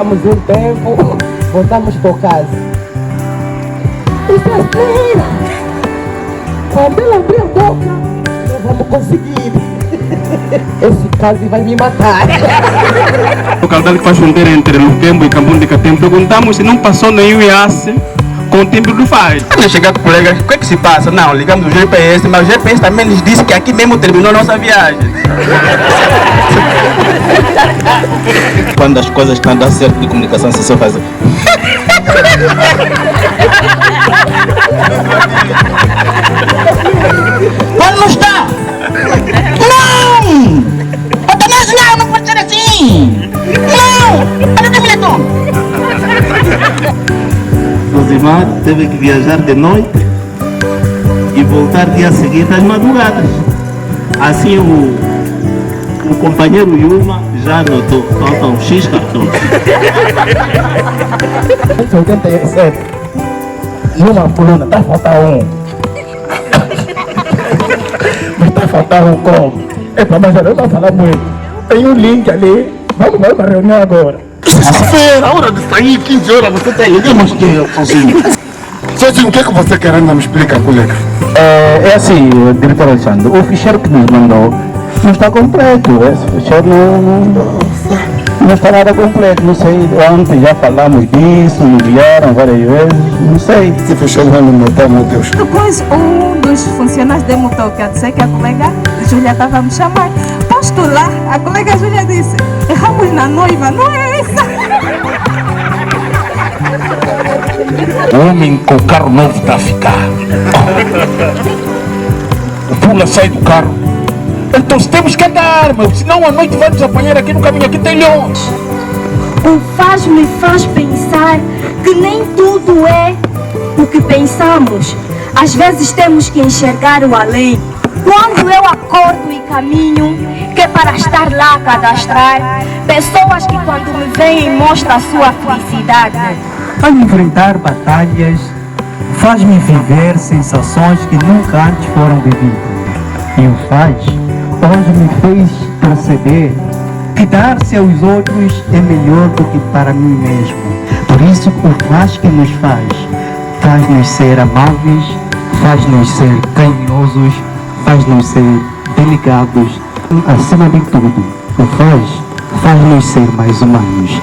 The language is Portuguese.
Ficamos um tempo, voltamos para casa. Isso é assim. Quando ela abrir a boca, não vamos conseguir. Esse caso vai me matar. O caudal que faz fronteira entre Luquembo e Cambum de Catempo, perguntamos se não passou nenhum IAS com o timbre do FAI. Quando chegar com o colega, o que é que se passa? Não, ligamos o GPS, mas o GPS também nos disse que aqui mesmo terminou a nossa viagem. Quando as coisas estão a dar certo de comunicação, se só fazer. Quando não está? Não! Não pode ser assim! Não! Para de militão! Josimar teve que viajar de noite e voltar dia seguinte às madrugadas. Assim o companheiro Yuma já notou, faltam X cartões. 87. E uma coluna, está a faltar um. Mas está a faltar um como? Epa, mas eu não vou falar muito. Tem um link ali. Vamos para a reunião agora. Sexta-feira, a hora de sair, 15 horas, você está aí. Mas que, sozinho? Sozinho, o que é que você quer ainda me explicar, colega? É assim, diretor Alexandre, o ficheiro que nos mandou não está completo. Esse ficheiro não está nada completo. Não sei, ontem já falamos disso, enviaram várias vezes, não sei. Esse ficheiro vai me matar, meu Deus. Depois um dos funcionários deu um toque a dizer que a colega Júlia estava a me chamar. Posto lá, a colega Júlia disse, erramos na noiva, não é essa? O homem com o carro novo está a ficar. O pula sai do carro. Então temos que andar, meu, senão a noite vai nos apanhar aqui no caminho, aqui tem leões. O faz me faz pensar que nem tudo é o que pensamos. Às vezes temos que enxergar o além. Quando eu acordo e caminho, que é para estar lá a cadastrar pessoas que quando me veem mostram a sua felicidade. Ao enfrentar batalhas, faz-me viver sensações que nunca antes foram vividas. E o faz hoje me fez perceber que dar-se aos outros é melhor do que para mim mesmo. Por isso, o faz que nos faz-nos ser amáveis, faz-nos ser carinhosos, faz-nos ser delicados. Acima de tudo, o faz-nos ser mais humanos.